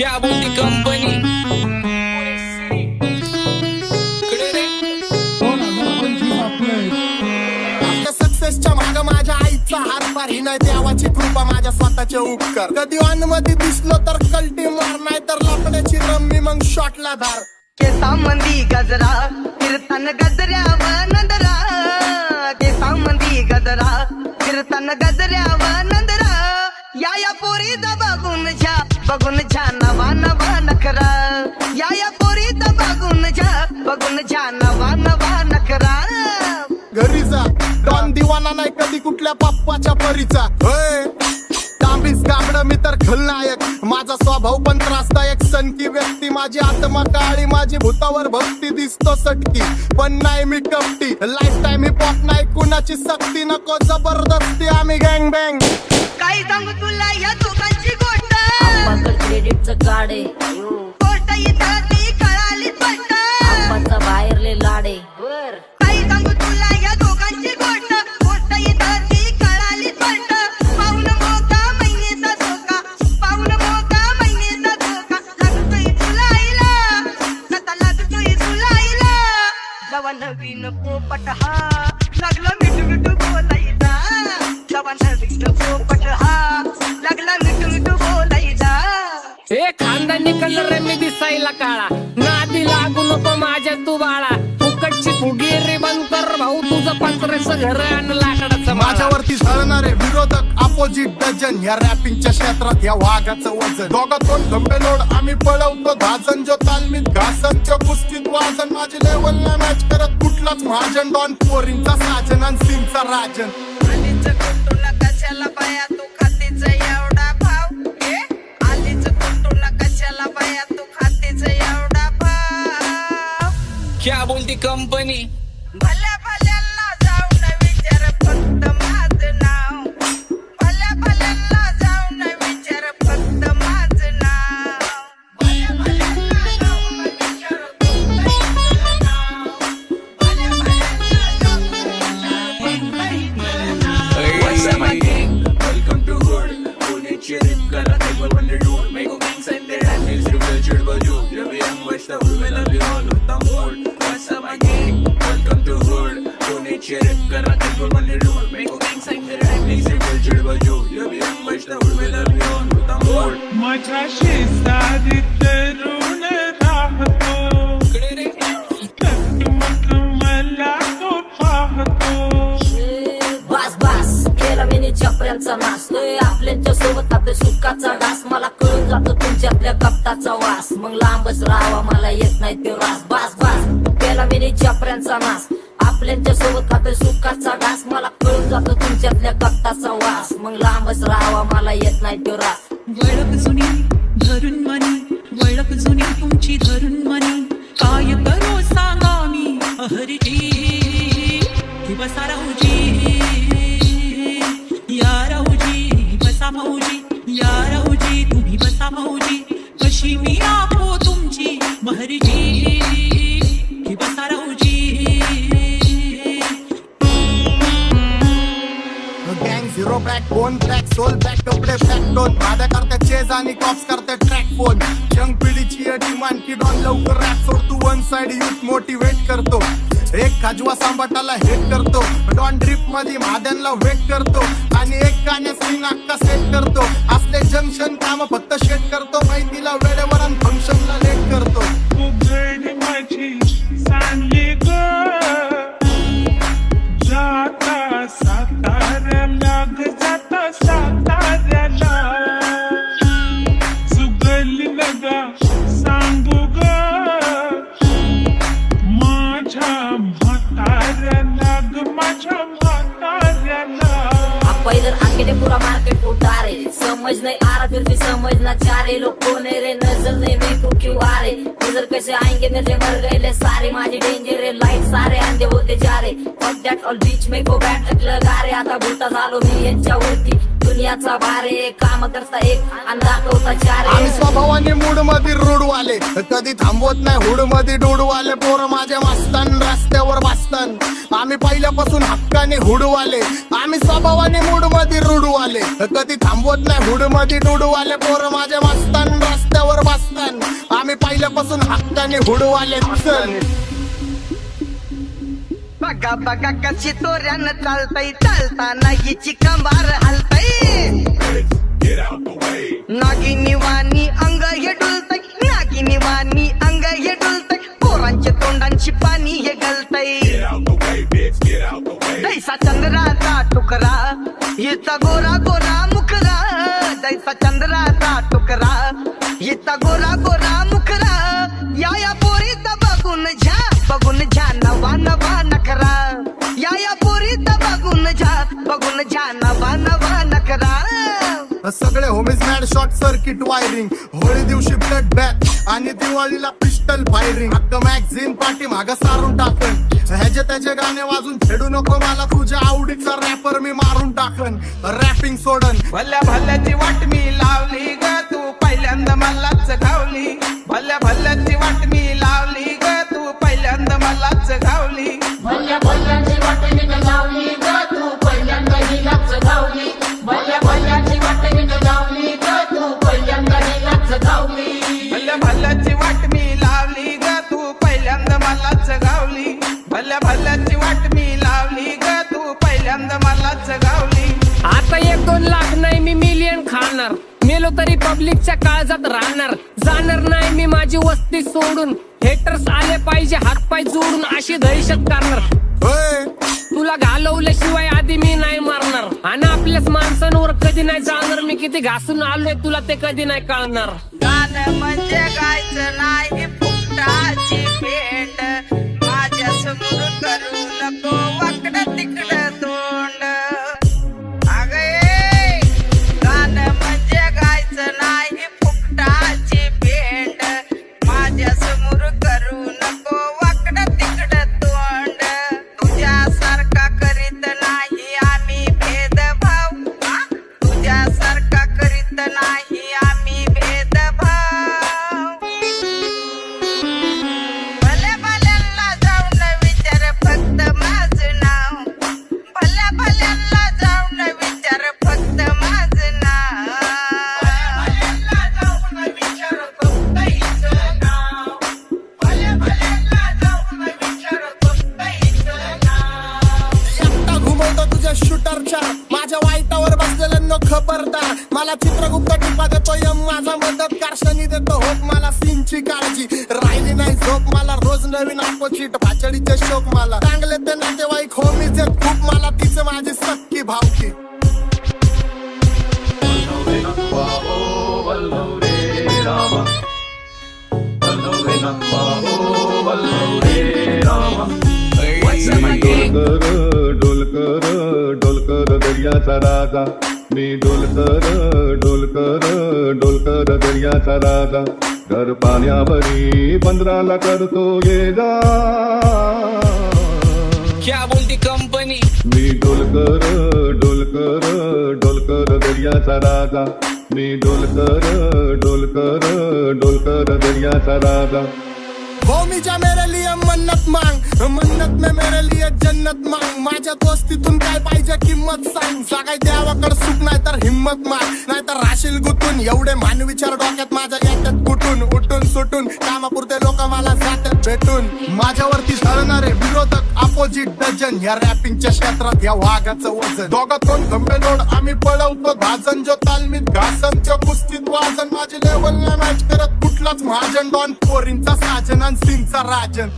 क्या बोलती कंपनी सक्सेसच्या माग माझ्या आईचा हातभार ही नाही देवाची कृपा माझ्या स्वतःचे उपकार कधी मध्ये दिसलो तर कल्टी मार नाही तर लपण्याची रम्मी मग शॉटला धार केसामंदी गजरा कीर्तन गजऱ्यावर नंदरा केसामंदी गजरा कीर्तन गजऱ्यावर नंदरा या पोरीचा बघून झा नवा नवा नखरा या पोरीचा बघून झा नवा नवा नखरा घरी जा डॉन दिवाना नाही कधी कुठल्या पप्पाच्या परीचा होय तांबीस गाबड मी तर खलनायक माझा स्वभाव पण त्रासदायक सनकी व्यक्ती माझी आत्मा काळी माझी भूतावर भक्ती दिसतो सटकी पण नाही मी कपटी लाईफ टाइम हिप हॉप नाही कुणाची सक्ती नको जबरदस्ती आम्ही गँग बँग काही सांगू तुला या दोघांची गोष्ट क्रेडिटचं कार्ड आहे गोष्ट इथं ती कळाली स्पष्ट आंबाचा बाहेरले लाडे काही सांगू तुला या दोघांची गोष्ट गोष्ट इथं ती कळाली स्पष्ट पाऊन मोका महिनेचा धोका पाऊन मोका महिनेचा धोका लागतोय तुला आईला आता लागतोय तुला आईला जवा नवीन पोपट हा लागला मिठू मिठू बोलायचा जवा नवीन पोपट हा लागला मिठू मिठू बोलायचा ए खानदानी कलर रे मी दिसायला काळा नादी लागू नको माझ्या तू बाळा फुकटची फुगी रे बंद कर भाऊ तुझं पत्रेचं घर आणि लाकडाचं माझ्यावरती झळणारे विरोधक अपोजिट डझन या रॅपिंगच्या क्षेत्रात या वाघाचं वजन दोघातून धंबे लोड आम्ही पळवतो धाजन जो तालमीत घासनच्या कुस्तीत वाजन माझी लेवल ना मॅच करत कुठलाच महाजन डॉन पोरींचा साजन आणि सीनचा राजन आलीच कुटुला कशाला बाया तू खातीच एवढा भाव आलीच कुटुला कशाला बाया तू खातीच एवढा भाव क्या बोलती कंपनी भल्या भल्यांना जाऊन विचार फक्त माझं नाव भल्या भल्यांना जाऊन विचार फक्त माझं नाव भल्या भल्यांना जाऊन विचार फक्त माझं नाव भल्या भल्यांना जाऊन What's up, my gang? Welcome to Hood. Pune cherry kara table when they do. Make a gang sign their hand is real chill but you. Every young west of will be all with the mood. What's up, my gang? Welcome to Hood. Pune cherry kara table when they do. Make a gang sign their hand is real chill but you. Every young west of will be all with the mood. माझ्या शेजारीत तरुण राहतो मग मला तो पाहतो बस बस केला मी चपऱ्यांचा नाश आपल्याच्या सोबत आपल्या सुखाचा घास मला कळून जातो तुमच्यातल्या कपटाचा वास मग लांबच राहावा मला येत नाही तो रास बस बस केला मी चपऱ्यांचा नाश आपल्याच्या सोबत आपल्या सुखाचा घास मला कळून जातो तुमच्यातल्या कपटाचा वास मग लांबच राहावा मला येत नाही तो रास वळख जुनी धरून मनी वळख जुनी तुमची धरून मनी काय करू सांगा मी अहरजी की बसा राहूजी या राहूजी बसा भाऊजी या राहूजी तुम्ही बसा भाऊजी कशी मी आपो तुमची महरजी की बसा राहूजी गँग zero black bone black soul black कपडे ब्लॅक टोन माझ्या करते चेज आणि कॉप्स करते ट्रॅक फोन यंग पिढीची डिमांड की डॉन लवकर रॅप सोड तू वन साइड युथ मोटिवेट करतो एक खाजवा सांबाटाला हेट करतो डॉन ड्रिप मध्ये महाद्यांना वेट करतो आणि एक गाण्या सिंग अक्का सेट करतो असले जंक्शन काम फक्त शेट करतो माहितीला वेळेवर आणि फंक्शनला लेट करतो उघड माझी सांगली ग जाता साताऱ्याला ग जाता साताऱ्याला सुगली नगा सांगू ग माझ्या म्हाताऱ्याला ग माझ्या म्हाताऱ्याला पहिलं आखेडे पुरा मार्केट उतारे समझ नहीं आ रहा फिर भी समझना चाह रहे लोग कौन है रे नजर नहीं मेरे को क्यों आ रहे नजर कैसे आएंगे मेरे मर गए ले सारे माझे डेंजर है लाइट सारे अंधे होते जा रहे फक दैट ऑल बीच में को बैठ लगा रे आता भूता झालो मी यांच्यावरती दुनियाचा भारे काम करता एक आणि दाखवता चार आम्ही स्वभावाने मूड मध्ये रूडवाले कधी थांबवत नाही हुड मध्ये डोडवाले पोर माझ्या मस्तान रस्त्यावर बसतान आम्ही पहिल्यापासून हक्काने हुडवाले आम्ही स्वभावाने मूड मध्ये रूडवाले कधी थांबवत नाही हुड मध्ये डोडवाले पोर माझ्या मस्तान रस्त्यावर बसतान वतन आम्ही पहिल्यापासून हक्काने हुडवाले चल बघा बघा कशी तोऱ्यानं चालतय चालताना हिची कंबार हलतय नागिनी वाणी अंग हे डुलतय नागिनी वाणी अंग हे डुलतय पोरांच्या तोंडांची पाणी हे गलतय दैसा चंद्राचा टुकरा हिचा गोरा गोरा मुखरा दैसा चंद्राचा टुकरा हिचा गोरा गोरा मुखरा या पोरीचा बघून झा नवा नवा नखरा या पोरीचा बघून झा नवा नवा नखरा सगळे homies mad short circuit wiring Holi दिवशी ब्लड बॅथ आणि दिवाळीला पिस्टल फायरिंग हक्क मॅगझिन पाठी माग सारून टाकन ह्याचे त्याचे गाणे वाजून छेडू नको मला तुझ्या आवडीचा रॅपर मी मारून टाकन रॅपिंग सोडन भल्या भल्याची वाट मी लावली ग तू पहिल्यांदा मलाच घावली भल्या भल्याची वाट मी लावली ग तू पहिल्यांदा मलाच घावली भल्या भल्याची वाट मी लावली ग तू पहिल्यांदा हिलाच घावली भल्या भल्याची वाट मी लावली ग तू पहिल्यांदा हिलाच घावली भल्या भल्याची वाट मी लावली ग तू पहिल्यांदा मलाच घावली भल्या भल्याची वाट मी लावली ग तू पहिल्यांदा मलाच घावली आता 1-2 लाख नाही मी मिलियन खाणार मेलो तरी पब्लिकच्या काळजात राहणार जाणार नाही मी माझी वस्ती सोडून हेटर्स आले पाहिजे हातपाय जोडून अशी दहशत करणार होय तुला घालवल्याशिवाय आधी मी नाही मारणार आणि आपल्याच माणसांवर कधी नाही जाणार मी किती घासून आलोय तुला ते कधी नाही कळणार गाणं म्हणजे गायचं नाही फुकटाची भेट माझ्या समोर करू नको वाकडं तिकडं तोंड अगे गाणं म्हणजे गायचं नाही फुकटाची भेट माझ्या समोर करू नको वाकडं तिकडं तोंड तुझ्यासारखा करीत नाही आम्ही भेदभाव तुझ्यासारखा करीत नाही आम्ही भेदभाव भल्या भल्यांना जाऊन विचार फक्त माझं नाव भल्या भल्यांना जाऊन विचार फक्त माझं नाव भल्या जाऊन विचार फक्त हिचं नाव भल्या भल्यांना जाऊन विचार फक्त हिचं नाव एकटा घुमवतो तुझ्या शूटरच्या माझ्या वाईटावर बसलेल्यांना खबरदार मला चित्रगुप्त टिपा देतो यम माझा मदत कारशनी देतो होप मला सीनची काळजी राहिली नाही झोप मला रोज नवीन अपोजिट भाचडीचे शोक मला चांगले ते नातेवाईक होमीच आहेत खूप मला तिचं माझी सक्की भावकी डोलकर दर्याचा राजा मी डोलकर दर्याचा राजा घर पाण्यावरी बंदराला करतो ये जा क्या बोलती कंपनी मी डोलकर दर्याचा राजा मी डोलकर दर्याचा राजा होमीच्या मेरे लिए मन्नत मांग मन्नत में मेरे लिए जन्नत मांग माझ्या दोस्तीतून काय पाहिजे किंमत सांग सगळ्या देवाकडे सुख नाही तर हिम्मत माग नाही तर राशील गुतून एवढे मानविचार डोक्यात माझ्या येतात कुठून उठून सुटून कामापुरते लोक मला जातात भेटून माझ्यावरती ठरणारे विरोधक अपोजिट डझन या रॅपिंगच्या क्षेत्रात या वाघाचं वजन दोघातून गंभीर लोड आम्ही पळवतो भाजन जो तालमीत घासन जो कुस्तीत वाजन माझी लेवल नाही मॅच करत कुठलाच महाजन डॉन पोरींचा साजन आणि सिंगचा राजन